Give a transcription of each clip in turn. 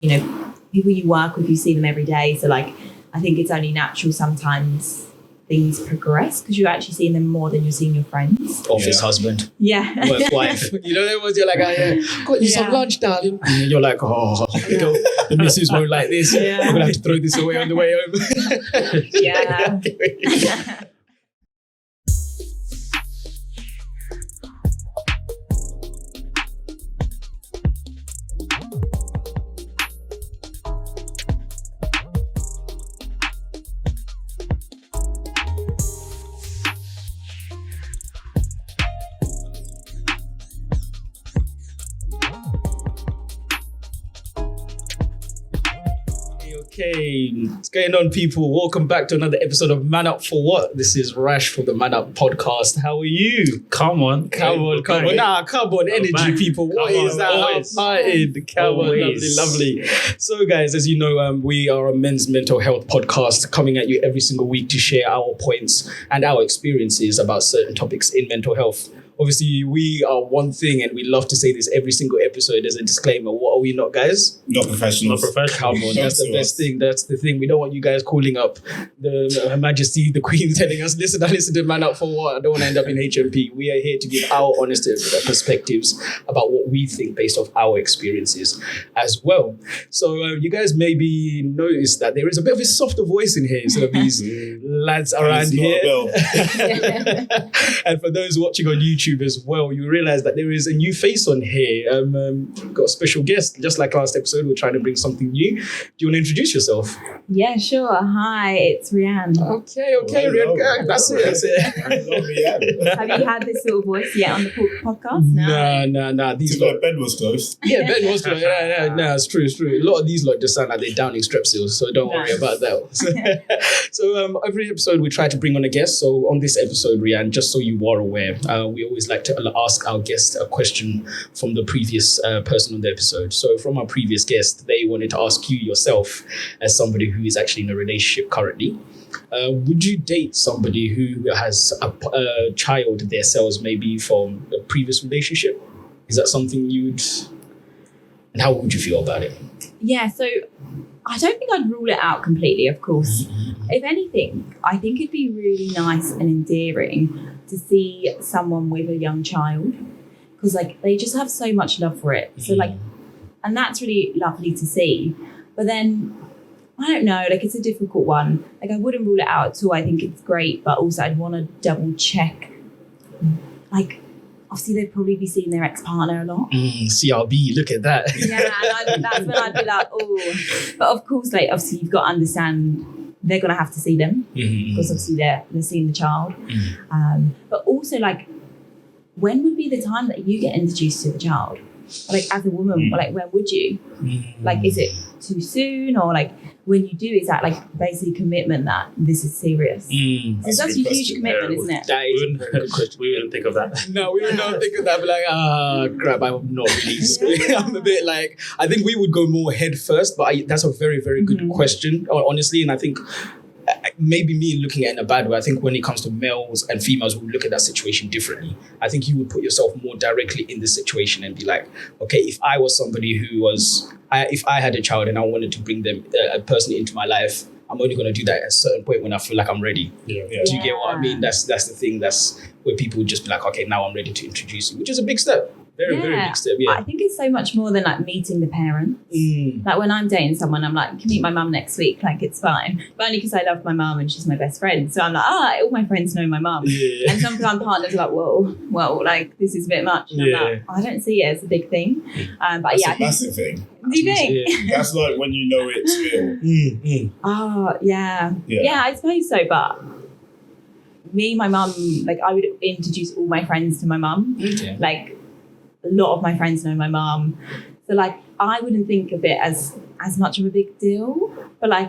people you work with, you see them every day. So like, I think it's only natural sometimes things progress because you're actually seeing them more than you're seeing your friends. Office husband. Yeah. Work wife. There was, you're like, got you some lunch, darling. And you're like, the missus won't like this. I'm going to have to throw this away on the way home. Yeah. Okay, what's going on, people? Welcome back to another episode of Man Up for What? This is Rash from the Man Up podcast. How are you? Come on. Come on. Nah, come on. Energy, people. What is that? Half-hearted. Come on. Lovely. So, guys, as you know, we are a men's mental health podcast coming at you every single week to share our points and our experiences about certain topics in mental health. Obviously, we are one thing, and we love to say this every single episode as a disclaimer. What are we not, guys? Not professionals. Come on, that's the best thing. That's the thing. We don't want you guys calling up Her Majesty, the Queen, telling us, listen to Man Up for What? I don't want to end up in HMP. We are here to give our honest perspectives about what we think based off our experiences as well. So you guys maybe notice that there is a bit of a softer voice in here instead of these lads around here. And for those watching on YouTube as well, you realize that there is a new face on here. Got a special guest. Just like last episode, we're trying to bring something new. Do you want to introduce yourself? Yeah, sure. Hi, it's Rianne. Okay, Rianne. That's it. Have you had this sort of voice yet on the podcast? No. These like bed was close. Yeah, bed was close. No, it's true. A lot of these just sound like they're downing strepsils, so don't worry about that. So every episode we try to bring on a guest. So on this episode, Rianne, just so you are aware, we always like to ask our guest a question from the previous person on the episode. So from our previous guest, they wanted to ask you yourself, as somebody who is actually in a relationship currently, would you date somebody who has a child themselves, maybe from a previous relationship? Is that something and how would you feel about it? Yeah, so I don't think I'd rule it out completely, of course. If anything, I think it'd be really nice and endearing to see someone with a young child, because they just have so much love for it. So and that's really lovely to see. But then I don't know, it's a difficult one. I wouldn't rule it out at all. I think it's great, but also I'd want to double check. Obviously they'd probably be seeing their ex-partner a lot. CRB, look at that. Yeah, and that's when I'd be like, oh. But of course, obviously you've got to understand they're going to have to see them because obviously they're seeing the child. But also, when would be the time that you get introduced to the child? As a woman, when would you? Is it too soon? Or when you do, is that basically commitment that this is serious? It's such a huge commitment, isn't it? That is a very good question. We wouldn't think of that. No, we would not think of that. But crap, I'm not really. I'm a bit I think we would go more head first, but that's a very, very good question, honestly. And I think maybe me looking at it in a bad way, I think when it comes to males and females, we look at that situation differently. I think you would put yourself more directly in the situation and be like, okay, if I was somebody if I had a child and I wanted to bring them, a person into my life, I'm only going to do that at a certain point when I feel like I'm ready. Yeah. Do you get what I mean? That's the thing. That's where people would just be like, okay, now I'm ready to introduce you, which is a big step. Very big step, yeah. I think it's so much more than meeting the parents. When I'm dating someone, I'm like, you can meet my mum next week, it's fine. But only because I love my mum and she's my best friend. So I'm like, all my friends know my mum. Yeah. And sometimes partners are like, whoa, this is a bit much. And I'm like, I don't see it as a big thing. But that's yeah, a massive thing. Do you think? Yeah. That's when you know it's real. Oh, yeah. Yeah, I suppose so. But me, my mum, I would introduce all my friends to my mum. A lot of my friends know my mum. So I wouldn't think of it as much of a big deal. But I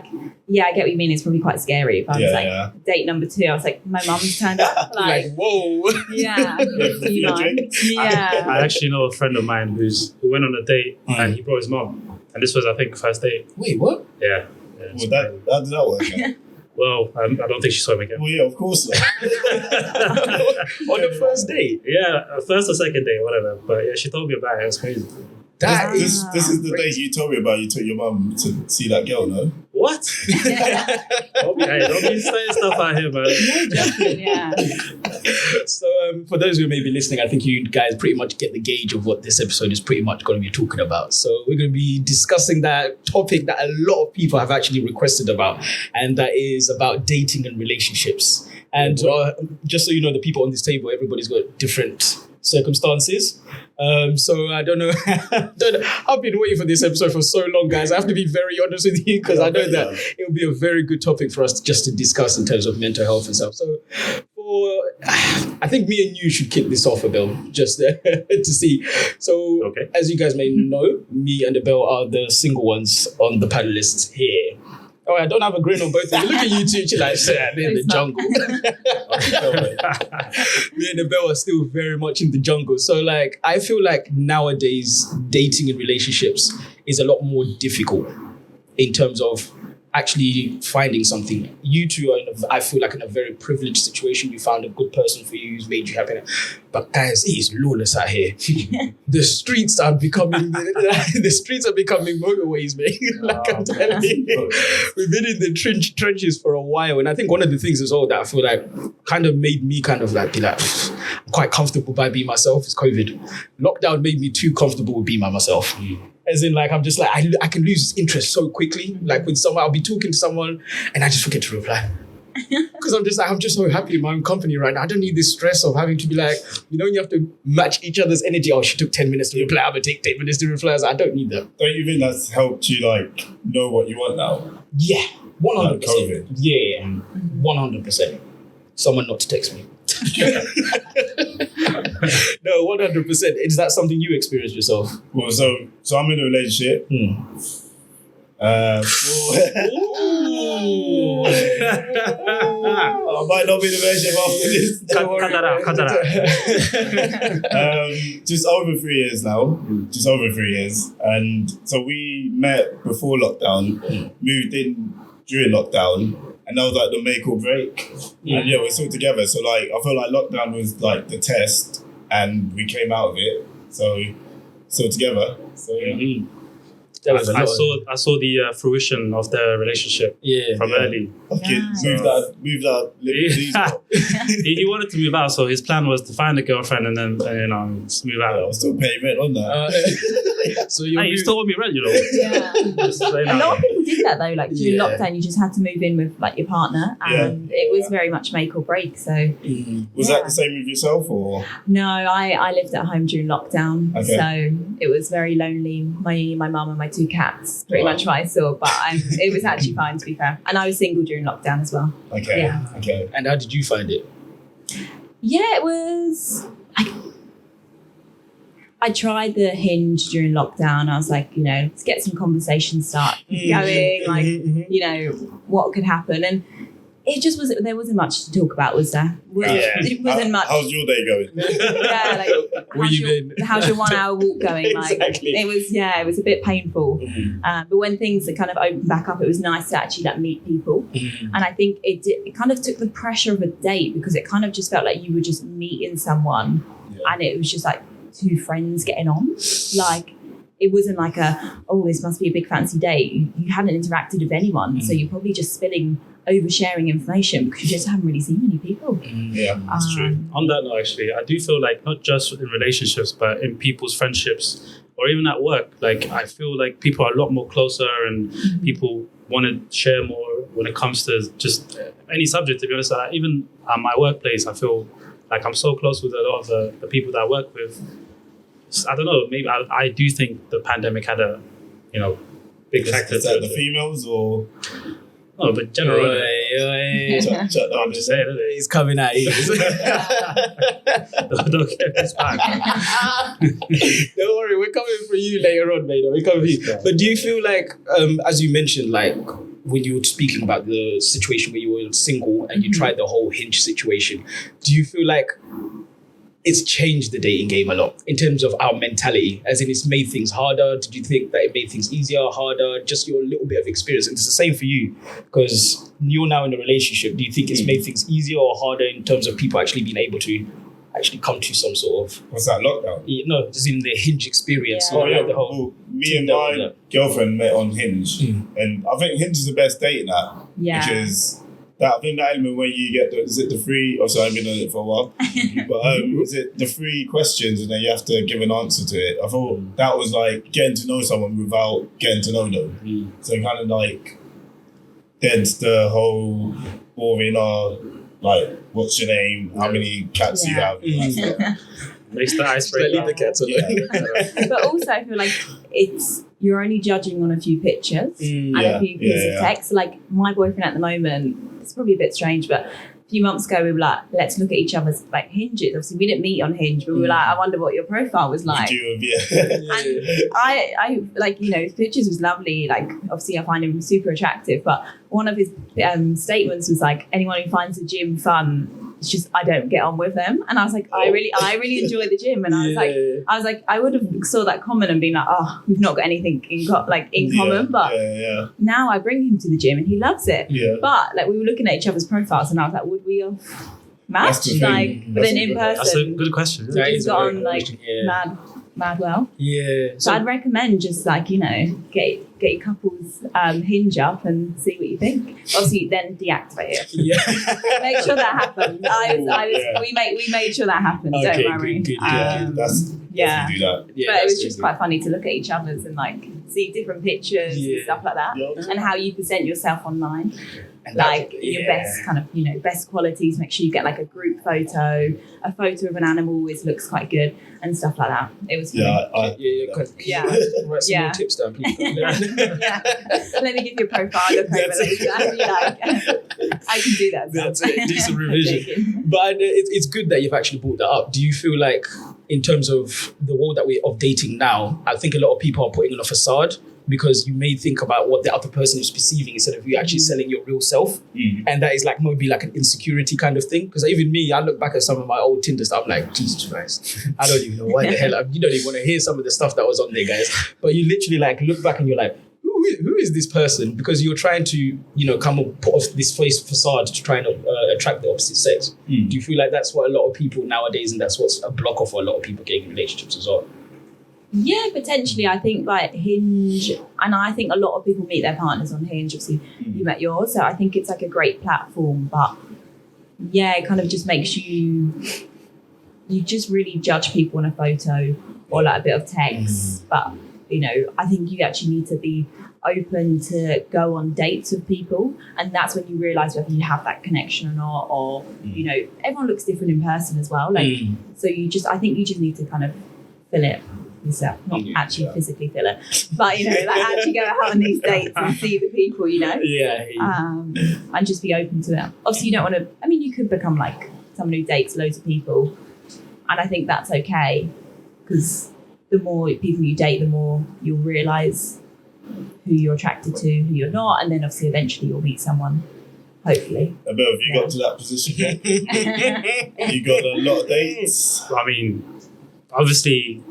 get what you mean. It's probably quite scary. If I was date number 2, I was my mum's turned up. Whoa. Yeah. Do you mind? Yeah. I actually know a friend of mine who went on a date and he brought his mum. And this was, I think, first date. Wait, what? Yeah. Well, how did that work out? Well, I don't think she saw him again. Well, yeah, of course not. On the first date? Yeah, first or second date, whatever. But yeah, she told me about it. It was crazy. That This is the day you told me about. You took your mum to see that girl, no? What? Don't be saying stuff out here, man. Yeah. So for those who may be listening, I think you guys pretty much get the gauge of what this episode is pretty much going to be talking about. So we're going to be discussing that topic that a lot of people have actually requested about, and that is about dating and relationships. And just so you know, the people on this table, everybody's got different circumstances. So I don't know. I've been waiting for this episode for so long, guys. I have to be very honest with you, because I know that it will be a very good topic for us just to discuss in terms of mental health and stuff. So I think me and you should kick this off, Abel, just to see. So as you guys may know, me and Abel are the single ones on the panelists here. Oh, I don't have a grin on both of you. Look at you two, like, they're in the jungle. Me and Abel are still very much in the jungle. So, like, I feel like nowadays dating and relationships is a lot more difficult in terms of actually finding something. You two are, I feel like, in a very privileged situation. You found a good person for you who's made you happy. But guys, it is lawless out here. The streets are becoming motorways, man. Like I'm telling you, we've been in the trenches for a while, and I think one of the things as well that I feel like kind of made me kind of like be like, I'm quite comfortable by being myself is COVID. Lockdown made me too comfortable with being by myself. As in, like, I'm just like, I can lose interest so quickly. Like, with someone, I'll be talking to someone and I just forget to reply. Because I'm just so happy in my own company right now. I don't need this stress of having to be like, you have to match each other's energy. Oh, she took 10 minutes to reply. I'm going to take 10 minutes to reply. I don't need that. Don't you think that's helped you, like, know what you want now? Yeah, 100%. Like COVID. Yeah, 100%. Someone not to text me. No, 100%. Is that something you experienced yourself? Well, so I'm in a relationship. I might not be in a relationship after this. Cut that out. Just over 3 years now. Just over 3 years. And so we met before lockdown, moved in during lockdown, and that was like the make or break. And we're still together. So like I feel like lockdown was like the test, and we came out of it. So still together. So yeah. I saw the fruition of the relationship from early. Okay, move that. He wanted to move out, so his plan was to find a girlfriend and then just move out. I was still paying rent on that. So you still owe me rent, Yeah. A lot of people did that though. Like during lockdown, you just had to move in with like your partner, and it was very much make or break. So was that the same with yourself, or no? I lived at home during lockdown, so it was very lonely. My mum and my 2 cats, pretty much what I saw. But it was actually fine, to be fair. And I was single during lockdown as well. Okay. And how did you find it? Yeah, it was. I tried the Hinge during lockdown. I was like, let's get some conversation start going. Like, what could happen? And it just wasn't. There wasn't much to talk about, was there? It wasn't much. How's your day going? How's your 1 hour walk going? Exactly. Like it was a bit painful. But when things kind of opened back up, it was nice to actually meet people. And I think it kind of took the pressure of a date, because it kind of just felt like you were just meeting someone, and it was just like 2 friends getting on. Like it wasn't like this must be a big fancy date. You hadn't interacted with anyone, so you're probably just oversharing information because you just haven't really seen many people. Yeah, that's true. On that note, actually, I do feel like not just in relationships, but in people's friendships or even at work, like I feel like people are a lot more closer, and people want to share more when it comes to just any subject, to be honest. Even at my workplace, I feel like I'm so close with a lot of the people that I work with. I don't know, maybe I do think the pandemic had a big factor. Is that the females or? Oh, but generally, I'm just saying, he's coming at you. Don't get this back. Don't worry, we're coming for you later on, mate. We're coming for you. But do you feel like, as you mentioned, like when you were speaking about the situation where you were single and you tried the whole Hinge situation, do you feel like it's changed the dating game a lot in terms of our mentality, as in it's made things harder? Did you think that it made things easier, harder? Just your little bit of experience. And it's the same for you, because you're now in a relationship. Do you think it's made things easier or harder in terms of people actually being able to actually come to some sort of What's that, lockdown? just in the Hinge experience. Yeah. Or like the whole Well, me and Tinder, my yeah. girlfriend met on Hinge, and I think Hinge is the best dating app. Yeah. Because I think that element where you get the free. Oh, sorry, I've been on it for a while. But is it the free questions and then you have to give an answer to it? I thought that was like getting to know someone without getting to know them. So kind of like thence the whole boring like what's your name? How many cats you have? And that stuff. Makes the Just icebreaker. leave the cats alone. But also, I feel like you're only judging on a few pictures and a few pieces of text. Like my boyfriend at the moment, it's probably a bit strange, but a few months ago we were like, let's look at each other's like Hinges. Obviously, we didn't meet on Hinge, but we were like, I wonder what your profile was like. And I like, his pictures was lovely. Like, obviously, I find him super attractive. But one of his statements was like, anyone who finds the gym fun, it's just I don't get on with them. And I was like, I really enjoy the gym. And I was like, I would have saw that comment and been like, oh, we've not got anything in common. But now I bring him to the gym and he loves it. Yeah. But like we were looking at each other's profiles and I was like, would we have matched? Like, but then in person, That's a good question. That we is just a got very on good like question, yeah. mad well. Yeah. So I'd recommend just like, get your couples Hinge up and see what you think. Obviously then deactivate it. Yeah. Make sure that happens. We made sure that happened, Okay, don't worry. good. That's Yeah. definitely do that. Yeah, But it was that's just good. quite funny to look at each other's and like see different pictures and stuff like that. Yeah. And how you present yourself online. And Like that- your best kind of, best qualities. Make sure you get like a group photo. A photo of an animal always looks quite good and stuff like that. It was funny. Yeah, Write some more tips down, please. Yeah. Let me give you a profile look over later. I'd be like, I can do that. That's it. Decent revision. But it's good that you've actually brought that up. Do you feel like, in terms of the world that we're of dating now, I think a lot of people are putting on a facade because you may think about what the other person is perceiving instead of you actually selling your real self. And that is like maybe like an insecurity kind of thing. Because even me, I look back at some of my old Tinder stuff, I'm like, Jesus Christ, I don't even know why the hell. You don't even want to hear some of the stuff that was on there, guys. But you literally like look back and you're like, who is this person? Because you're trying to, come and put off this face facade to try and attract the opposite sex. Do you feel like that's what a lot of people nowadays, and that's what's a blocker for a lot of people getting in relationships as well? Yeah, potentially. I think like Hinge, and I think a lot of people meet their partners on Hinge. Obviously, you met yours, so I think it's like a great platform. But yeah, it kind of just makes you just really judge people on a photo or like a bit of text. But I think you actually need to be open to go on dates with people, and that's when you realise whether you have that connection or not. Or everyone looks different in person as well. Like so, I think you just need to kind of feel it yourself, not actually physically feel it, but like actually go out on these dates and see the people, and just be open to it. Obviously, you don't want to. I mean, you could become like someone who dates loads of people, and I think that's okay because the more people you date, the more you'll realise who you're attracted to, who you're not, and then obviously eventually you'll meet someone. Hopefully. Have you got to that position yet? You got a lot of dates? I mean, obviously,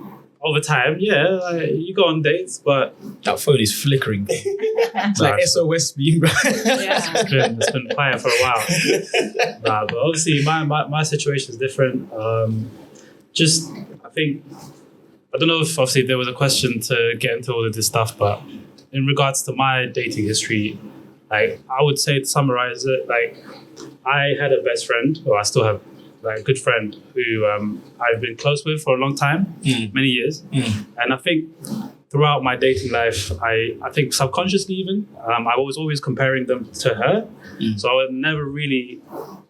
over time, you go on dates, but That phone is flickering. It's like SOS beam, bro. it's been quiet for a while. But obviously, my situation is different. I think, I don't know if obviously there was a question to get into all of this stuff, but in regards to my dating history, like I would say to summarize it, like I had a best friend, or I still have like a good friend who I've been close with for a long time, many years. And I think throughout my dating life, I think subconsciously even, I was always comparing them to her. So I never really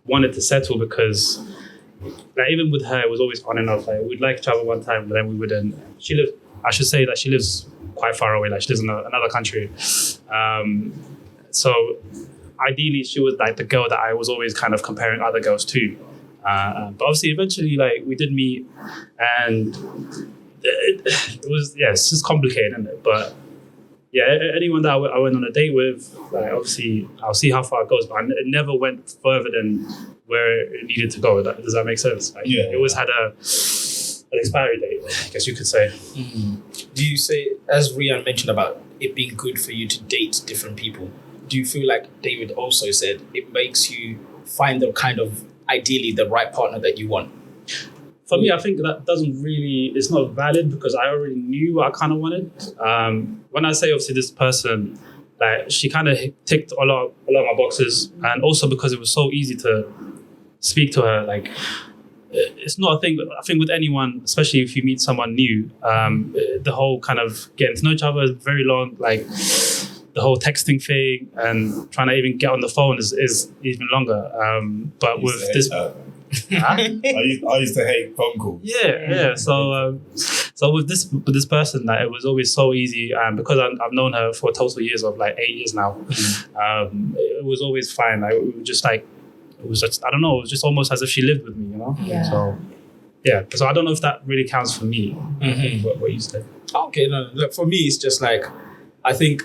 wanted to settle because like even with her, it was always on and off. Like we'd like each other one time, but then we wouldn't. I should say that she lives quite far away. Like she lives in another country. So ideally, she was like the girl that I was always kind of comparing other girls to. But obviously, eventually, like we did meet, and it was it's just complicated, isn't it? But yeah, anyone that I went on a date with, like obviously, I'll see how far it goes, but it never went further than where it needed to go. Does that make sense? Like, it always had an expiry date, I guess you could say. Do you say, as Rian mentioned about it being good for you to date different people, do you feel like David also said it makes you find the kind of ideally the right partner that you want? For me, I think that doesn't really, it's not valid because I already knew what I kind of wanted. When I say obviously this person, like she kind of ticked a lot of my boxes, and also because it was so easy to speak to her, like it's not a thing. I think with anyone, especially if you meet someone new, the whole kind of getting to know each other is very long. Like the whole texting thing and trying to even get on the phone is even longer. But with this, I used to hate phone calls. yeah. So with this person, like, it was always so easy, and because I've known her for a total years of like 8 years now, it was always fine. Like we were just like. It was just, I don't know, it was just almost as if she lived with me, you know? Yeah. So, yeah. So I don't know if that really counts for me, what you said. Okay, no, look, for me, it's just like, I think,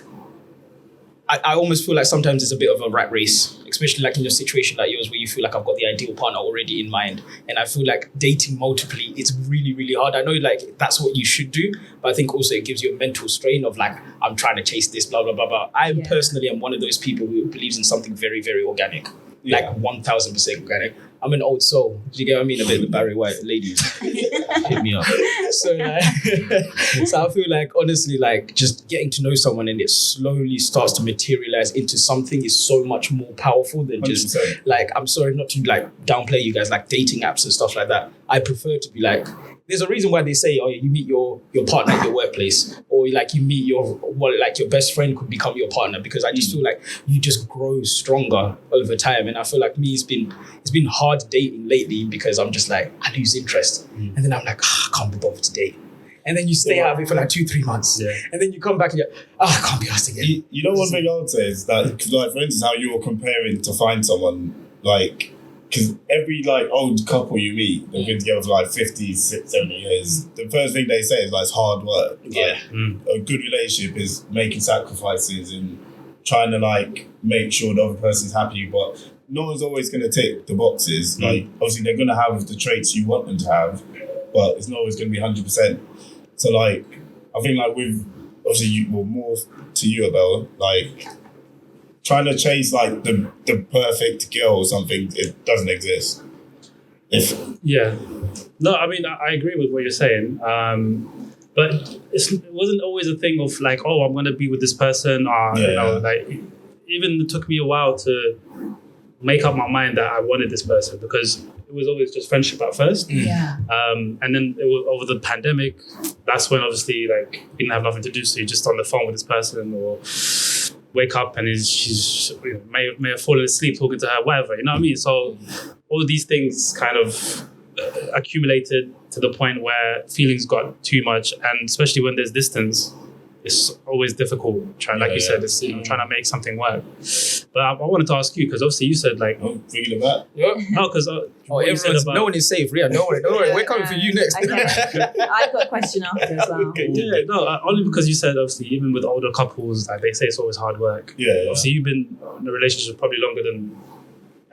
I almost feel like sometimes it's a bit of a rat race, especially like in your situation like yours where you feel like I've got the ideal partner already in mind. And I feel like dating multiply, it's really, really hard. I know like that's what you should do, but I think also it gives you a mental strain of like, I'm trying to chase this, blah, blah, blah, blah. I personally am one of those people who believes in something very, very organic. Like 1000% organic. I'm an old soul. Do you get what I mean? A bit of the Barry White ladies. Hit me up. So, so I feel like honestly, like just getting to know someone and it slowly starts to materialize into something is so much more powerful than just 100%. like, I'm sorry not to like downplay you guys, like dating apps and stuff like that. I prefer to be like, there's a reason why they say, oh, you meet your partner at your workplace, or like you meet your best friend could become your partner, because I just feel like you just grow stronger over time. And I feel like me, it's been hard dating lately because I'm just like, I lose interest. And then I'm like, I can't be bothered to date. And then you stay out of it for like 2-3 months. Yeah. And then you come back and you're, I can't be asked again. You know, one thing I would say is that, because like, for instance, how you're comparing to find someone, like, because every like old couple you meet, they've been together for like 50, 60, 70 years. The first thing they say is like, it's hard work. Yeah. Like, a good relationship is making sacrifices and trying to like make sure the other person's happy, but no one's always going to tick the boxes. Like, obviously they're going to have the traits you want them to have, but it's not always going to be 100%. So like, I think like with, obviously more to you, Abel, like, trying to chase like the perfect girl or something, it doesn't exist. No, I mean I agree with what you're saying, but it wasn't always a thing of like, oh, I'm gonna be with this person, you know, like even it took me a while to make up my mind that I wanted this person, because it was always just friendship at first. And then it was over the pandemic. That's when obviously like you didn't have nothing to do, so you're just on the phone with this person, or wake up and she's may have fallen asleep talking to her, whatever, you know what I mean? So all of these things kind of accumulated to the point where feelings got too much, and especially when there's distance, it's always difficult. You said, it's trying to make something work. But I wanted to ask you, because obviously you said like, thinking about no, because no one is safe, Ria. No one. We're coming for you next. Okay. I've got a question after as well. Okay. Only because you said obviously even with older couples, like they say it's always hard work. Obviously you've been in a relationship probably longer than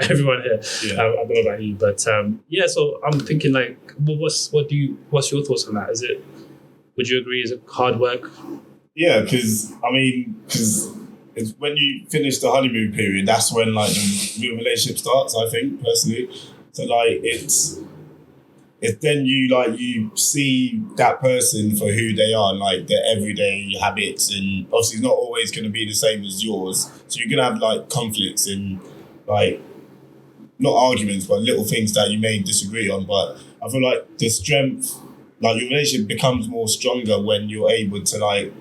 everyone here. I don't know about you, but so I'm thinking like, well, what's your thoughts on that? Would you agree? Is it hard work? Yeah, because it's when you finish the honeymoon period, that's when like the real relationship starts, I think, personally. So like it's then you see that person for who they are, and like their everyday habits, and obviously it's not always going to be the same as yours. So you're going to have like conflicts and like, not arguments, but little things that you may disagree on. But I feel like the strength, like your relationship becomes more stronger when you're able to like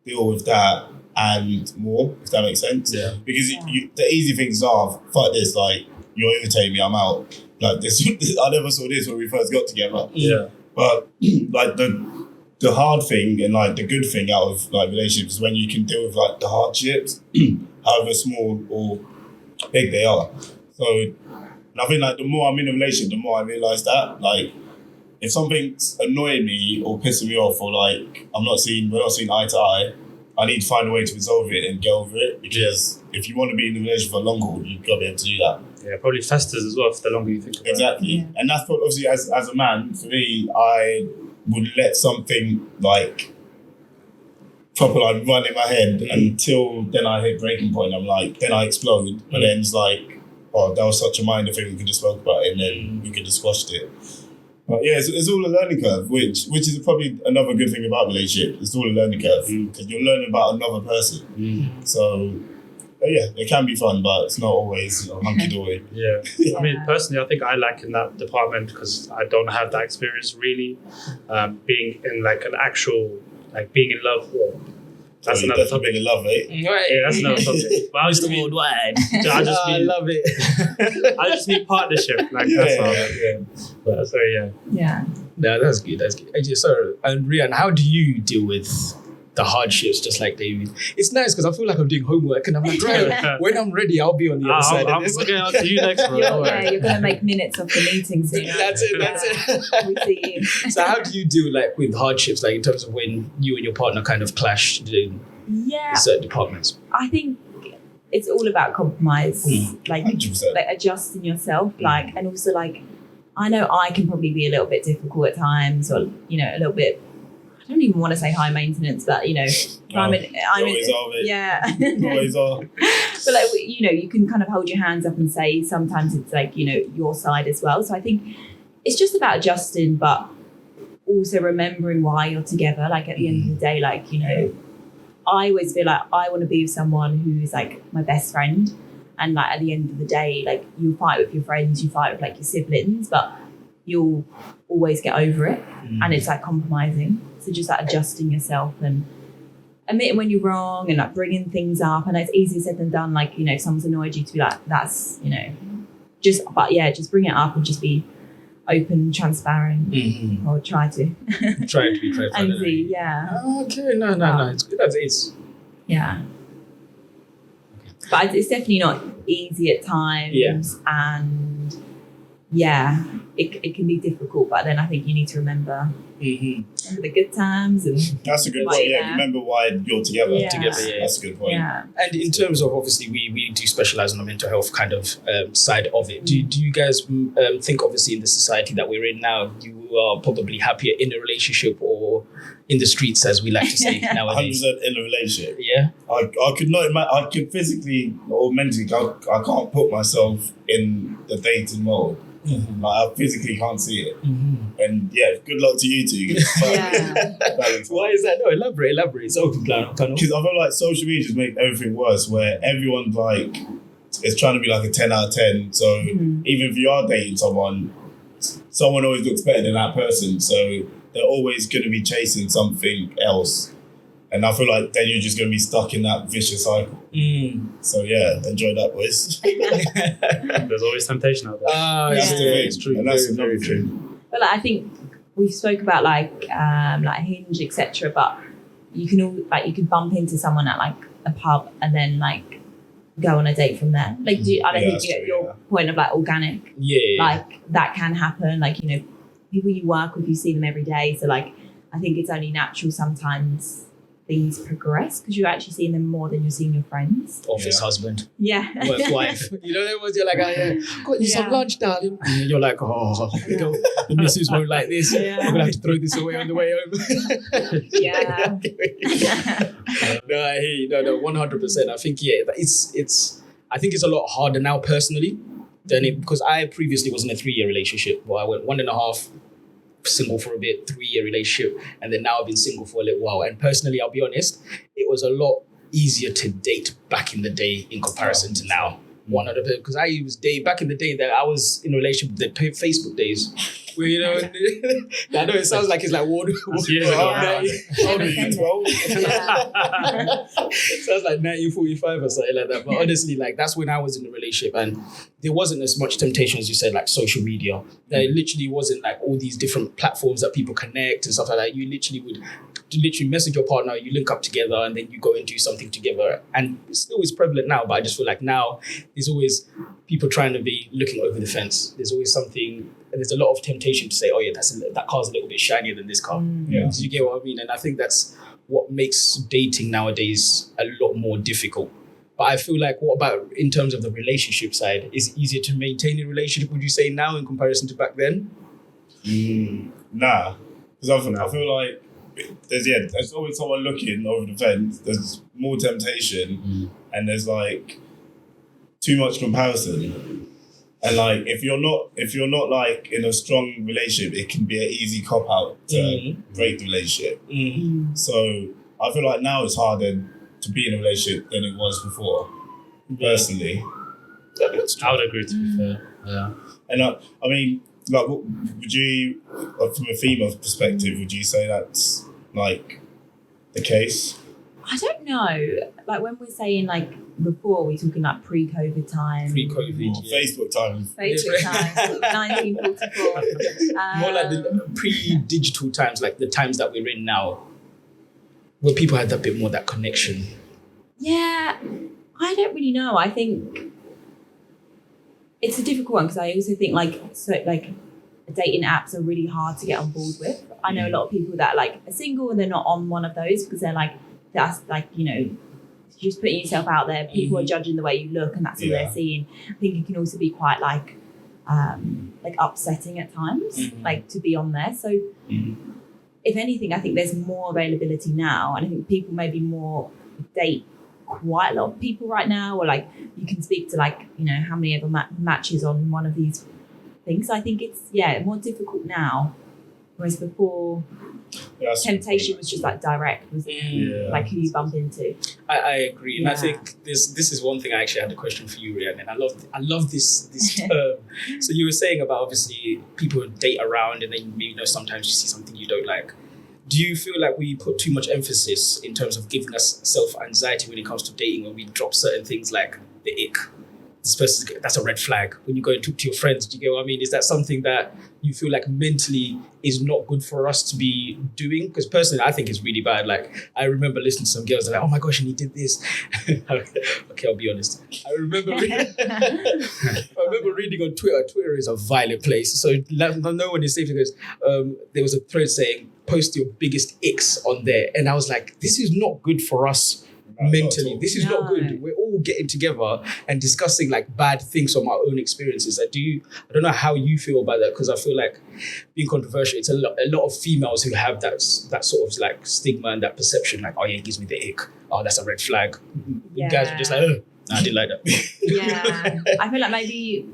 deal with that and more, if that makes sense. Yeah. Because the easy things are, fuck this, like, you're irritating me, I'm out. Like this, I never saw this when we first got together. Yeah. But like the hard thing and like the good thing out of like relationships is when you can deal with like the hardships, however small or big they are. So, and I think like the more I'm in a relationship, the more I realise that like, if something's annoying me or pissing me off, or like we're not seeing eye to eye, I need to find a way to resolve it and get over it. Because if you want to be in a relationship for longer, you've got to be able to do that. Yeah, probably festers as well for the longer you think about it. Exactly. And that's what, obviously, as a man, for me, I would let something like proper like run in my head until then I hit breaking point. I'm like, then I explode. But then it's like, oh, that was such a minor thing, we could have spoke about it and then we could have squashed it. But yeah, it's all a learning curve, which is probably another good thing about relationship. It's all a learning curve because you're learning about another person. So yeah, it can be fun, but it's not always hunky dory. Yeah. I mean, personally, I think I lack in that department because I don't have that experience really. Being in like an actual, like being in love. That's another topic. In love, eh? Right. Yeah, that's another topic. But I just worldwide. I love it. I just need partnership. Like that's all. Yeah. But so yeah. Yeah. No, that's good. That's good. AJ, so and Rian, how do you deal with the hardships, just like David? It's nice because I feel like I'm doing homework and I'm like, right, when I'm ready, I'll be on the other side. I'm getting on to you next, bro. You're going to make minutes of the meeting soon. That's it. We see you. So how do you deal like with hardships, like in terms of when you and your partner kind of clash in certain departments? I think it's all about compromise, like 100%. like adjusting yourself, like, and also like I know I can probably be a little bit difficult at times, or a little bit. I don't even want to say high maintenance, but always yeah, always are. But like you can kind of hold your hands up and say sometimes it's like your side as well. So I think it's just about adjusting, but also remembering why you're together. Like at the end of the day, like I always feel like I want to be with someone who's like my best friend, and like at the end of the day, like you fight with your friends, you fight with like your siblings, but you'll always get over it, and it's like compromising. So just like adjusting yourself and admitting when you're wrong and like bringing things up. And it's easier said than done. Like if someone's annoyed you, to be like, that's just bring it up and just be open, transparent, or try to try to be transparent and see. Yeah. Okay. No. It's good. It's yeah. But it's definitely not easy at times. Yeah. And it can be difficult, but then I think you need to remember the good times. And that's a good point. Yeah, remember why you're together. Yeah. That's a good point. Yeah. And in terms of, obviously, we do specialize on the mental health kind of side of it. Do you guys think, obviously, in the society that we're in now, you are probably happier in a relationship or in the streets, as we like to say nowadays? 100% in a relationship. Yeah. I could not imagine. I could physically or mentally, I can't put myself in the dating mode. Like, I physically can't see it. And yeah, good luck to you two. Why is that? No, elaborate. It's open plan. Because I feel like social media just make everything worse, where everyone's like, it's trying to be like a 10 out of 10. So even if you are dating someone always looks better than that person. So they're always going to be chasing something else. And I feel like then you're just going to be stuck in that vicious cycle. So yeah, enjoy that, boys. There's always temptation out there. That's the thing. It's true. And that's very, another very thing. But like, I think we spoke about like Hinge, etc. But you can bump into someone at like a pub and then like go on a date from there. Like, I don't think you get your point of like organic. Yeah. Like that can happen. Like people you work with, you see them every day. So like, I think it's only natural sometimes things progress because you're actually seeing them more than you're seeing your friends. Office husband. Yeah. Work wife. There was, you're like, got you some lunch, darling. And you're like, the missus won't like this. I'm going to have to throw this away on the way home. Yeah. No, I hear you. No, 100%. I think, I think it's a lot harder now personally than because I previously was in a 3-year relationship where I went 1.5 single for a bit, 3-year relationship, and then now I've been single for a little while. And personally, I'll be honest, it was a lot easier to date back in the day in comparison to now. 100%, because I was dating back in the day that I was in a relationship with the Facebook days. Where, I know it sounds like it's like World years ago now. It sounds like 1945 or something like that. But honestly, like that's when I was in a relationship and there wasn't as much temptation as you said, like social media. There literally wasn't like all these different platforms that people connect and stuff like that. You literally would message your partner, you link up together, and then you go and do something together. And it still is prevalent now, but I just feel like now there's always people trying to be looking over the fence. There's always something, and there's a lot of temptation to say, oh yeah, that car's a little bit shinier than this car. Do you get what I mean? And I think that's what makes dating nowadays a lot more difficult. But I feel like, what about in terms of the relationship side? Is it easier to maintain a relationship, would you say, now in comparison to back then? Nah. Because I feel like there's always someone looking over the fence. There's more temptation, and there's like too much comparison. And like if you're not like in a strong relationship, it can be an easy cop out to break the relationship. So I feel like now it's harder to be in a relationship than it was before. Personally, I would agree, to be fair. Yeah. and I mean, like, what would you, from a female perspective, would you say that's like the case? I don't know. Like when we're saying like before, we're talking like pre-COVID time. Pre-COVID, yeah. Facebook times. Facebook time, 1944. More like the pre-digital times, like the times that we're in now, where people had a bit more that connection. Yeah, I don't really know. I think it's a difficult one because I also think like dating apps are really hard to get on board with. I know a lot of people that like are single and they're not on one of those because they're like, that's like, you know, just putting yourself out there. People are judging the way you look and that's all they're seeing. I think it can also be quite like upsetting at times, like to be on there. So if anything, I think there's more availability now, and I think people maybe more date quite a lot of people right now, or like you can speak to like, you know, how many ever matches on one of these things. So I think it's more difficult now, whereas before temptation was just like direct, was like who you bump into. I agree, and I think this is one thing I actually had a question for you, Rian, and I love this term. So you were saying about obviously people date around, and then you know sometimes you see something you don't like. Do you feel like we put too much emphasis in terms of giving us self-anxiety when it comes to dating, when we drop certain things like the ick? This person, that's a red flag. When you go and talk to your friends, do you get what I mean? Is that something that you feel like mentally is not good for us to be doing? Because personally, I think it's really bad. Like, I remember listening to some girls that are like, oh my gosh, and he did this. Okay, I'll be honest. I remember reading on Twitter. Twitter is a violent place. So no one is safe because there was a thread saying, post your biggest icks on there. And I was like, this is not good for us mentally. This is not good. We're all getting together and discussing like bad things from our own experiences. I don't know how you feel about that, because I feel like, being controversial, it's a lot of females who have that sort of like stigma and that perception, like, oh yeah, it gives me the ick. Oh, that's a red flag. You guys are just like, oh, no, I didn't like that. Yeah. I feel like maybe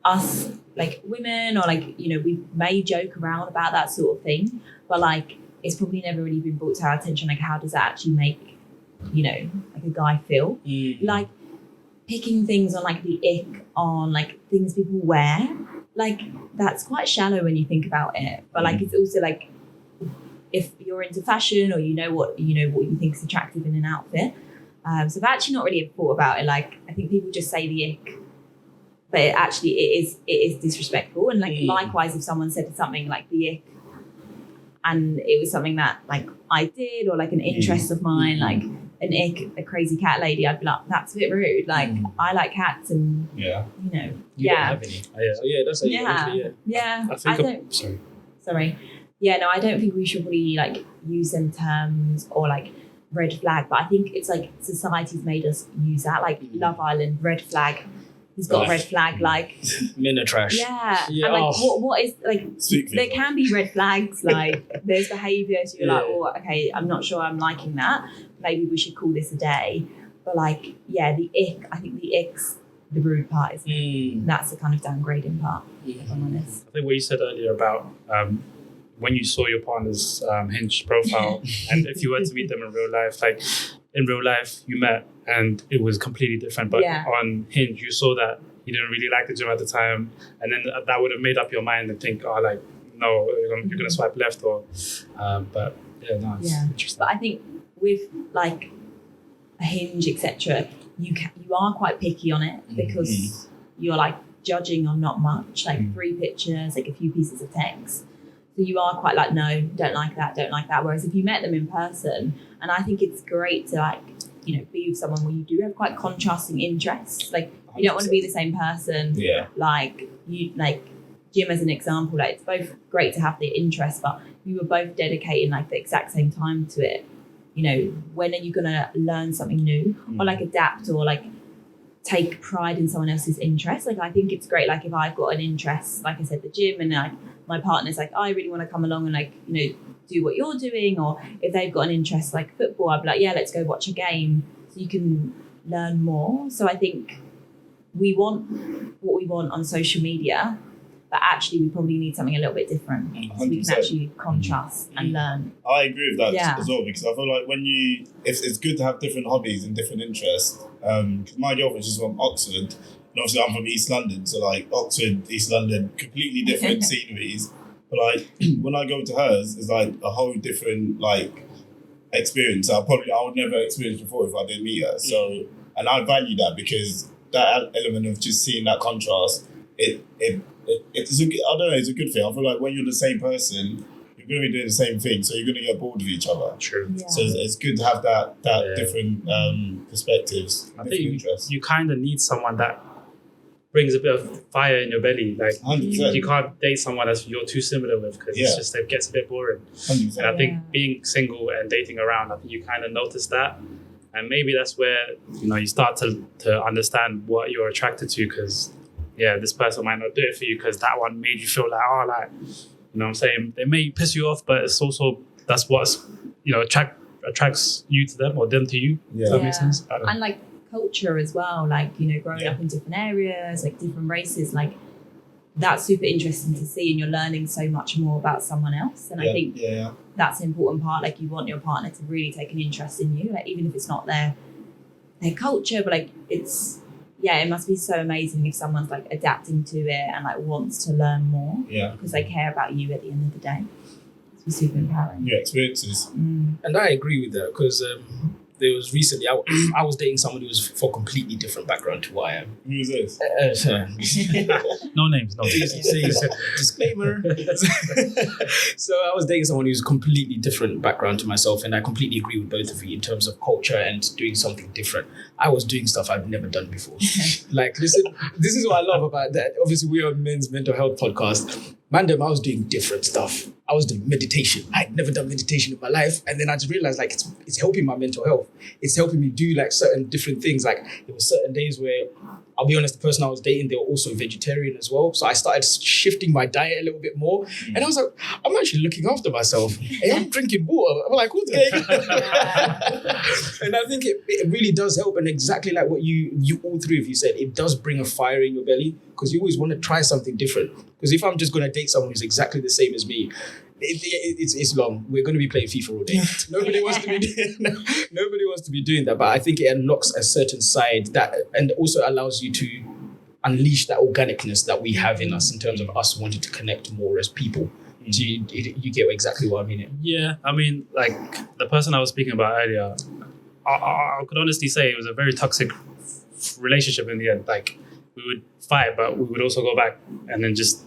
us, like women, or like, you know, we may joke around about that sort of thing, but like it's probably never really been brought to our attention. Like, how does that actually make, you know, like a guy feel? Like picking things on like the ick on like things people wear, like that's quite shallow when you think about it. But like it's also like, if you're into fashion or you know what you think is attractive in an outfit. So I've actually not really thought about it. Like I think people just say the ick, but it is disrespectful. And like likewise, if someone said something like the ick, and it was something that like I did, or like an interest of mine, like an ick, a crazy cat lady, I'd be like, that's a bit rude. Like I like cats, and you know, you don't have any. So that's I don't. Sorry. Yeah, no, I don't think we should really like use them terms or like red flag, but I think it's like society's made us use that, like Love Island, red flag. He's got a red flag, like men are trash. Yeah. And like what is like there can be red flags, like there's behaviours you're like, oh, okay, I'm not sure I'm liking that. Maybe we should call this a day. But like, the ick, I think the ick's the rude part is that's the kind of downgrading part, if I'm honest. I think what you said earlier about when you saw your partner's Hinge profile, and if you were to meet them in real life, like in real life you met and it was completely different, but on Hinge you saw that you didn't really like the gym at the time, and then that would have made up your mind and think, oh, like, no, you're gonna swipe left, or but it's interesting. But I think with like a Hinge, etc., you are quite picky on it because you're like judging on not much, like 3 pictures, like a few pieces of text. So you are quite like, no, don't like that. Whereas if you met them in person, and I think it's great to like, you know, be with someone where you do have quite contrasting interests. Like you don't want to be the same person. Yeah. Like you, like Jim as an example, like it's both great to have the interest, but you were both dedicating like the exact same time to it. You know, when are you gonna learn something new, or like adapt, or like take pride in someone else's interest? Like I think it's great. Like if I've got an interest, like I said, the gym, and like my partner's like, I really want to come along and like, you know, do what you're doing, or if they've got an interest like football, I'd be like, yeah, let's go watch a game so you can learn more. So I think we want what we want on social media, but actually we probably need something a little bit different. So we can 100%. actually contrast and learn. I agree with that Yeah. as well, because I feel like if it's good to have different hobbies and different interests. Because my girlfriend, she's from Oxford, and obviously I'm from East London, so like Oxford, East London, completely different sceneries. But like when I go to hers, it's like a whole different like experience. I would never experience before if I didn't meet her. So, and I value that because that element of just seeing that contrast, it's a good, I don't know, it's a good thing. I feel like when you're the same person, you're going to be doing the same thing, so you're going to get bored of each other. True. Yeah. So it's good to have that different perspectives, I different think interests. you kind of need someone that brings a bit of fire in your belly. Like 100%. you can't date someone that you're too similar with because it gets a bit boring. 100%. And I think being single and dating around, I think you kind of notice that. And maybe that's where, you start to understand what you're attracted to, because, this person might not do it for you because that one made you feel like, you know what I'm saying? They may piss you off, but it's also, that's what's, attracts you to them or them to you. Yeah. Does that make sense? I don't know. And like culture as well, like, growing up in different areas, like different races, like that's super interesting to see, and you're learning so much more about someone else. And I think that's an important part. Like, you want your partner to really take an interest in you, like even if it's not their culture, but like it must be so amazing if someone's like adapting to it and like wants to learn more because they care about you at the end of the day. It's super empowering. Yeah, experiences. And I agree with that because there was recently, I was dating someone who was for a completely different background to what I am. Who is this? No names, no names. Disclaimer. So I was dating someone who's completely different background to myself, and I completely agree with both of you in terms of culture and doing something different. I was doing stuff I've never done before. Like, listen, this is what I love about that. Obviously, we are a men's mental health podcast. I was doing different stuff. I was doing meditation. I'd never done meditation in my life. And then I just realized like it's helping my mental health. It's helping me do like certain different things. Like there were certain days where, I'll be honest, the person I was dating, they were also vegetarian as well. So I started shifting my diet a little bit more. And I was like, I'm actually looking after myself. Hey, I'm drinking water. I'm like, what's going on? And I think it really does help. And exactly like what you all three of you said, it does bring a fire in your belly because you always want to try something different. Because if I'm just going to date someone who's exactly the same as me, it's long. We're going to be playing FIFA all day. Nobody wants to be doing that. But I think it unlocks a certain side that, and also allows you to unleash that organicness that we have in us in terms of us wanting to connect more as people. So you get exactly what I mean. Yeah, I mean, like the person I was speaking about earlier, I could honestly say it was a very toxic relationship in the end. Like we would fight, but we would also go back and then just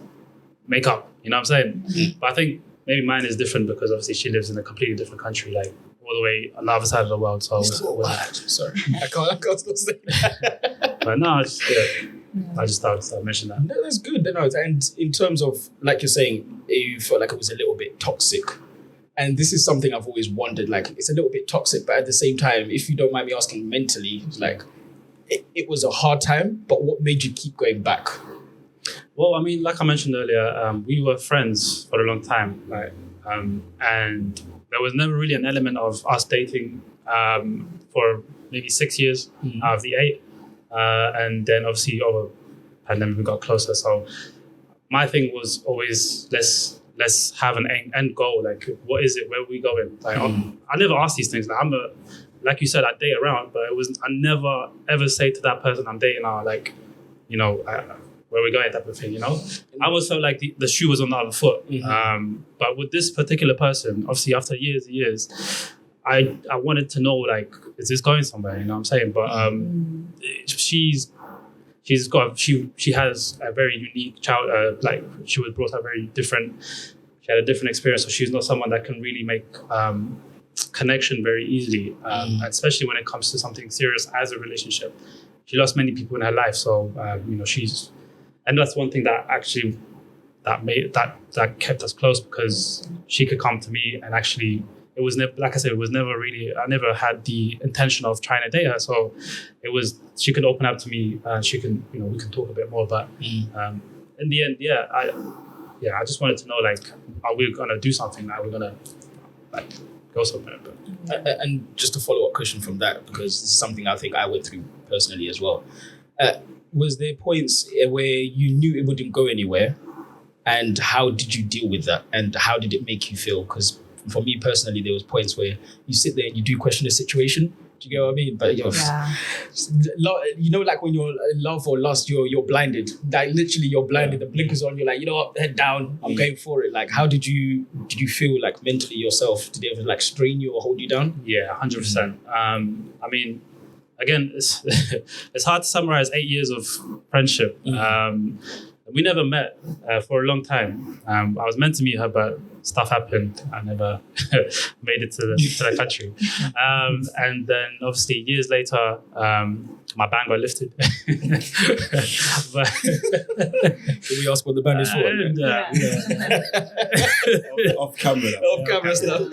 make up. You know what I'm saying? But I think maybe mine is different because obviously she lives in a completely different country, like all the way on the other side of the world. So Sorry, I can't stop saying that. But no, I just thought I'd mention that. No, that's good. No, and in terms of, like you're saying, you felt like it was a little bit toxic. And this is something I've always wondered, like it's a little bit toxic, but at the same time, if you don't mind me asking, mentally, it's like it was a hard time, but what made you keep going back? Well, I mean, like I mentioned earlier, we were friends for a long time, like, and there was never really an element of us dating for maybe 6 years out of the 8. And then obviously over pandemic we got closer. So my thing was always let's have an end goal. Like, what is it? Where are we going? Like, I never ask these things. Like, like you said, I date around, but I never ever say to that person I'm dating now, like, where we going, type of thing, I always felt like the shoe was on the other foot. But with this particular person, obviously after years and years, I wanted to know, like, is this going somewhere? You know what I'm saying? But she has a very unique child. Like, she was brought up very different. She had a different experience, so she's not someone that can really make connection very easily, especially when it comes to something serious as a relationship. She lost many people in her life, so and that's one thing that actually that kept us close, because she could come to me and actually. It was never, like I said, it was never really, I never had the intention of trying to date her. So she could open up to me and she can, we can talk a bit more. But in the end, I just wanted to know, like, are we going to do something? Are we going to, like, go somewhere? And just a follow-up question from that, because this is something I think I went through personally as well. Was there points where you knew it wouldn't go anywhere? And how did you deal with that? And how did it make you feel? Because for me personally, there was points where you sit there and you do question the situation. Do you get what I mean? But you know, like when you're in love or lust, you're blinded. Like literally, you're blinded. The blinkers on. You're like, you know what? Head down. I'm going for it. Like, how did you feel like mentally yourself? Did it ever like strain you or hold you down? Yeah, 100%. I mean, again, it's it's hard to summarize 8 years of friendship. We never met for a long time. I was meant to meet her, but stuff happened. I never made it to the country. And then obviously years later, my ban got lifted. But can we ask what the ban is for? Off camera. Off camera stuff.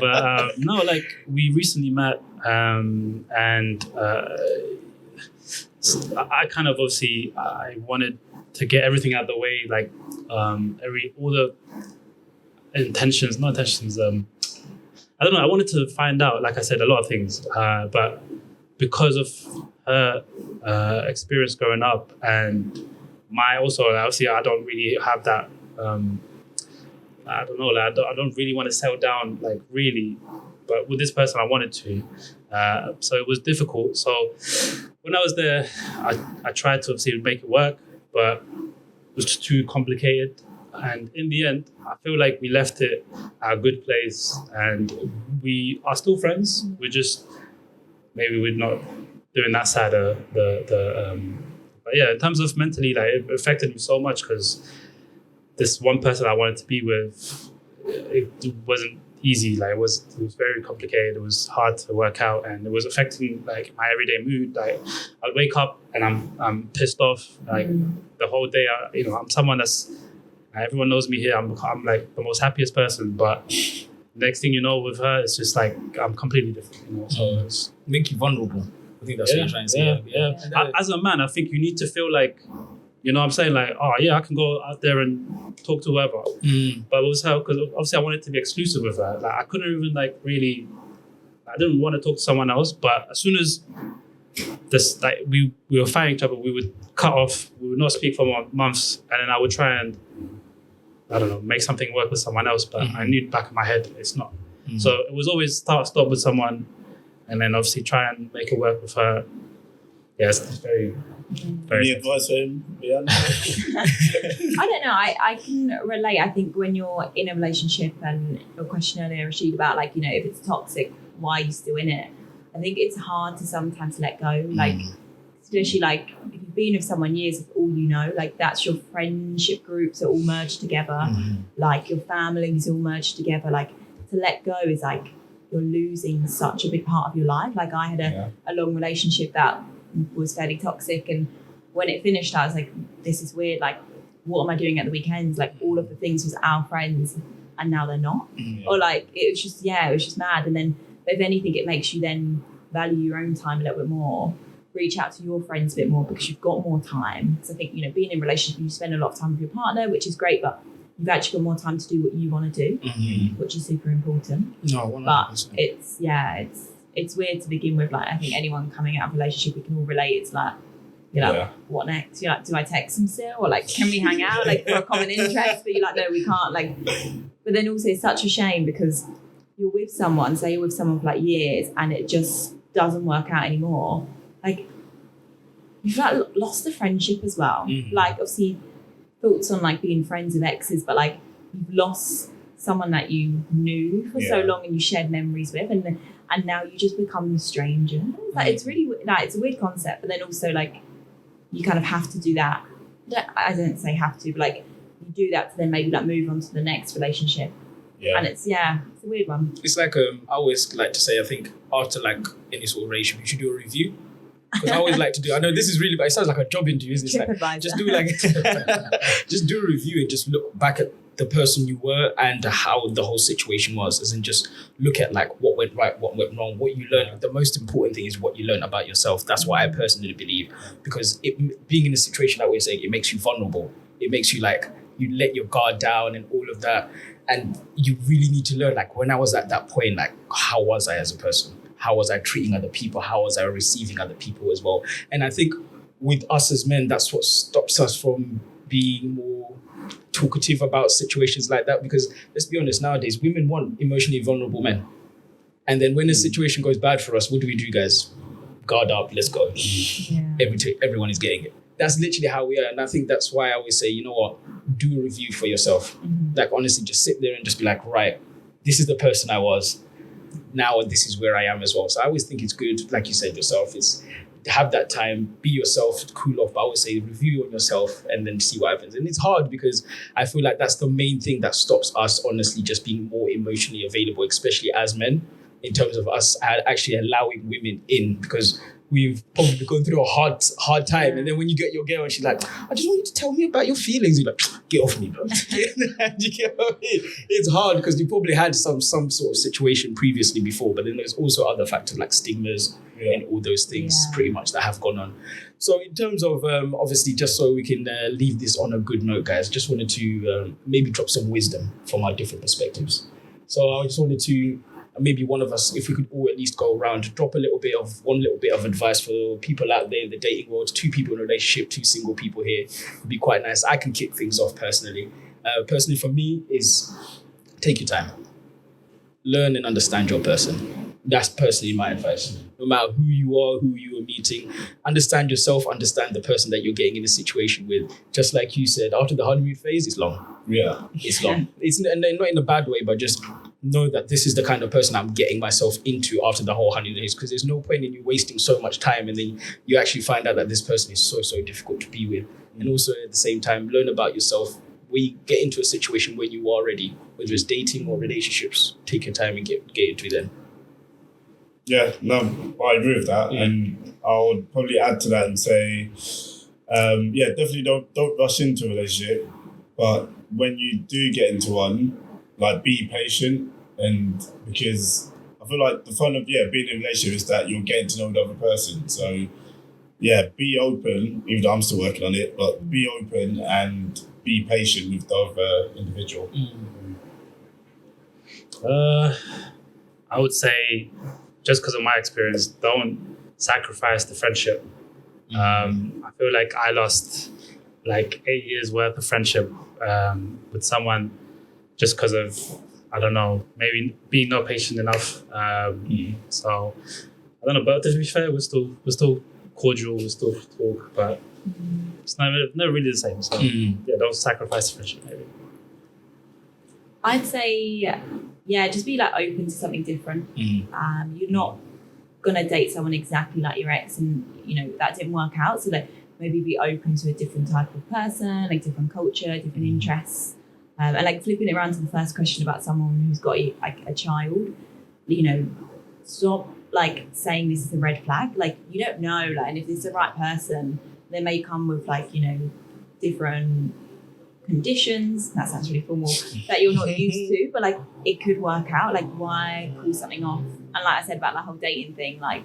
But no, like we recently met, and I kind of obviously I wanted to get everything out of the way, like all the not intentions. I don't know. I wanted to find out, like I said, a lot of things, but because of her experience growing up and my also obviously I don't really have that. I don't know. Like, I don't really want to settle down, like really, but with this person I wanted to. So it was difficult. So when I was there, I tried to obviously make it work, but it was just too complicated. And in the end, I feel like we left it at a good place and we are still friends. We're just, maybe we're not doing that side of but yeah, in terms of mentally, like it affected me so much because this one person I wanted to be with, it wasn't easy. Like it was very complicated. It was hard to work out and it was affecting like my everyday mood. Like I'd wake up and I'm pissed off like the whole day. I'm someone that's, everyone knows me here. I'm like the most happiest person, but next thing you know with her, it's just like I'm completely different. So it's make you vulnerable. I think that's what you're trying to say. Yeah. As a man, I think you need to feel like, you know what I'm saying? Like, oh yeah, I can go out there and talk to whoever. But it was her, because obviously I wanted to be exclusive with her. Like I couldn't even like really, I didn't want to talk to someone else. But as soon as this, like we were fighting each other, we would cut off, we would not speak for months. And then I would try and, I don't know, make something work with someone else. But I knew back in my head, it's not. So it was always stop with someone and then obviously try and make it work with her. Yeah, it's very, very. Any advice for him? Yeah. I don't know. I can relate. I think when you're in a relationship, and your question earlier, Rashid, about like, you know, if it's toxic, why are you still in it? I think it's hard to sometimes let go. Like, especially like if you've been with someone years, it's all you know. Like that's your friendship groups are all merged together. Like your families all merged together. Like to let go is like you're losing such a big part of your life. Like I had a long relationship that was fairly toxic, and when it finished I was like, this is weird, like what am I doing at the weekends? Like all of the things was our friends and now they're not. Or like it was just mad. And then if anything, it makes you then value your own time a little bit more, reach out to your friends a bit more because you've got more time. Because I think, you know, being in a relationship, you spend a lot of time with your partner, which is great, but you've actually got more time to do what you want to do, which is super important. No, 100%. But it's weird to begin with. Like I think anyone coming out of a relationship, we can all relate. It's like, you're like, what next? You're like, do I text him still? Or like, can we hang out like for a common interest? But you're like, no, we can't. Like, but then also it's such a shame because you're with someone, say you're with someone for like years and it just doesn't work out anymore. Like you've like lost the friendship as well. Like obviously thoughts on like being friends with exes, but like you've lost someone that you knew for so long and you shared memories with, and now you just become strangers. Like it's really like it's a weird concept, but then also like you kind of have to do that. I don't say have to, but like you do that to then maybe like move on to the next relationship. And it's a weird one. It's like I always like to say, I think after like any sort of relationship, you should do a review. Because I always like to do, I know this is really, but it sounds like a job interview, isn't it? Like, just do like, just do a review and just look back at the person you were and how the whole situation was, as in just look at like what went right, what went wrong, what you learned. The most important thing is what you learn about yourself. That's what I personally believe, because being in a situation that we're saying, it makes you vulnerable. It makes you like, you let your guard down and all of that. And you really need to learn, like when I was at that point, like how was I as a person? How was I treating other people? How was I receiving other people as well? And I think with us as men, that's what stops us from being more talkative about situations like that. Because let's be honest, nowadays, women want emotionally vulnerable men. And then when the situation goes bad for us, what do, guys? Guard up, let's go. Yeah. Everyone is getting it. That's literally how we are. And I think that's why I always say, you know what, do a review for yourself. Like, honestly, just sit there and just be like, right, this is the person I was. Now this is where I am as well. So I always think it's good, like you said yourself, it's have that time, be yourself, cool off. But I would say review on yourself and then see what happens. And it's hard because I feel like that's the main thing that stops us, honestly, just being more emotionally available, especially as men, in terms of us actually allowing women in, because we've probably gone through a hard time. And then when you get your girl and she's like, I just want you to tell me about your feelings. You're like, get off me, bro. You get what I mean? It's hard because you probably had some sort of situation previously before, but then there's also other factors like stigmas and all those things pretty much that have gone on. So in terms of, obviously, just so we can leave this on a good note, guys, just wanted to maybe drop some wisdom from our different perspectives. So I just wanted to, maybe one of us, if we could all at least go around, drop one little bit of advice for people out there in the dating world, 2 people in a relationship, 2 single people here, would be quite nice. I can kick things off personally. Personally for me is take your time. Learn and understand your person. That's personally my advice. No matter who you are meeting, understand yourself, understand the person that you're getting in a situation with. Just like you said, after the honeymoon phase, it's long. Yeah. It's long. It's not in a bad way, but just know that this is the kind of person I'm getting myself into after the whole honeymoon phase, because there's no point in you wasting so much time and then you actually find out that this person is so difficult to be with. And also at the same time, learn about yourself. We get into a situation when you are ready, whether it's dating or relationships, take your time and get into it then. Yeah, no, I agree with that. Yeah. And I would probably add to that and say, definitely don't rush into a relationship. But when you do get into one, like, be patient, and because I feel like the fun of being in a relationship is that you're getting to know the other person. So be open, even though I'm still working on it, but be open and be patient with the other individual. I would say, just because of my experience, don't sacrifice the friendship. I feel like I lost like 8 years worth of friendship with someone just because of, I don't know, maybe being not patient enough. So I don't know, but to be fair, we're still cordial, we still talk, but it's never really the same. So don't sacrifice friendship maybe. I'd say, just be like open to something different. You're not gonna date someone exactly like your ex, and that didn't work out. So that maybe be open to a different type of person, like different culture, different interests, and like flipping it around to the first question about someone who's got like a child. Stop like saying this is a red flag. Like, you don't know, like, and if it's the right person, they may come with like different conditions, that sounds really formal, that you're not used to, but like it could work out. Like, why call something off? And like I said about the whole dating thing, like,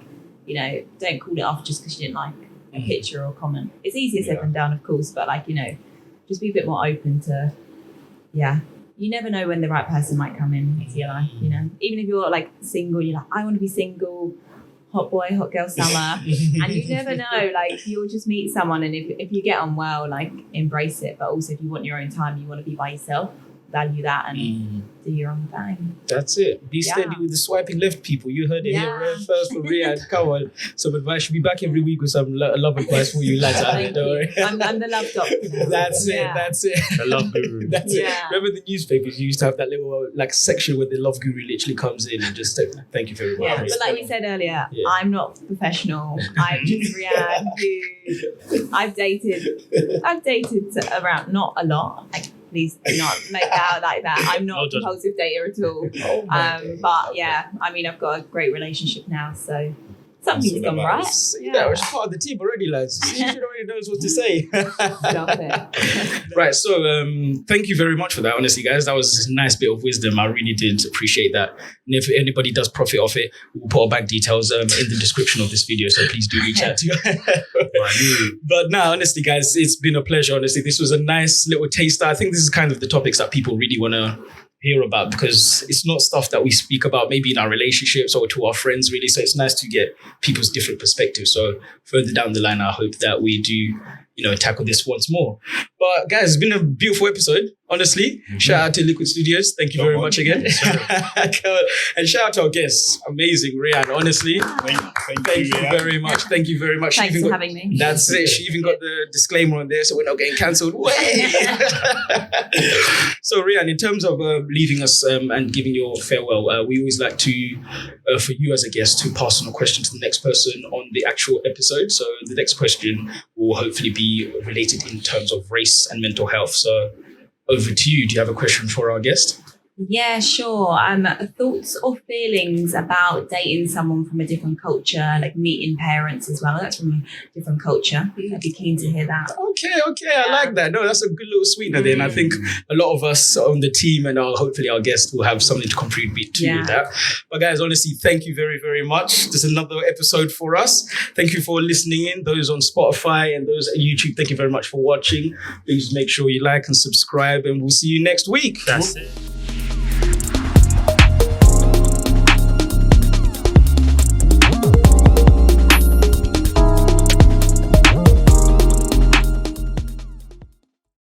don't call it off just because you didn't like a picture or comment. It's easier said than done, of course, but like, just be a bit more open to, you never know when the right person might come into your life, even if you're like single, you're like, I want to be single, hot boy, hot girl summer, and you never know, like, you'll just meet someone, and if you get on well, like, embrace it. But also, if you want your own time, you want to be by yourself, value that and do your own thing. That's it. Be steady with the swiping left, people. You heard it here first from Riyadh. Come on. Some advice. Should be back every week with some love advice for you lads out there. Don't worry. I'm the love doctor now. That's it. The love guru. That's it. Remember the newspapers? You used to have that little like section where the love guru literally comes in and just say, thank you very much. Yeah, but like you said earlier, I'm not professional. I'm just Riyadh, who I've dated around, not a lot. Like, please do not make it out like that. I'm not a compulsive dater at all. But I mean, I've got a great relationship now, so something's gone right. That was part of the team already, lads. You should already knows what to say. Stop it. Right, so thank you very much for that, honestly, guys. That was a nice bit of wisdom. I really did appreciate that. And if anybody does profit off it, we'll put our bank details in the description of this video, so please do reach out to But no, honestly, guys, it's been a pleasure. Honestly, this was a nice little taster. I think this is kind of the topics that people really want to hear about, because it's not stuff that we speak about maybe in our relationships or to our friends really. So it's nice to get people's different perspectives. So further down the line, I hope that we do, tackle this once more. But guys, it's been a beautiful episode, honestly. Shout out to Liquid Studios. Thank you very much again. And shout out to our guests. Amazing, Rian, honestly. Thank you very much. Thank you very much. Thanks for having me. That's it. She even got the disclaimer on there, so we're not getting cancelled. So Rian, in terms of leaving us and giving your farewell, we always like to, for you as a guest, to pass on a question to the next person on the actual episode. So the next question will hopefully be related in terms of race and mental health. So over to you. Do you have a question for our guest? Yeah, sure. Thoughts or feelings about dating someone from a different culture, like meeting parents as well. That's from a different culture. I'd be keen to hear that. Okay. I like that. No, that's a good little sweetener then. I think a lot of us on the team and hopefully our guests will have something to contribute to with that. But guys, honestly, thank you very, very much. This is another episode for us. Thank you for listening in. Those on Spotify and those on YouTube, thank you very much for watching. Please make sure you like and subscribe, and we'll see you next week. That's it.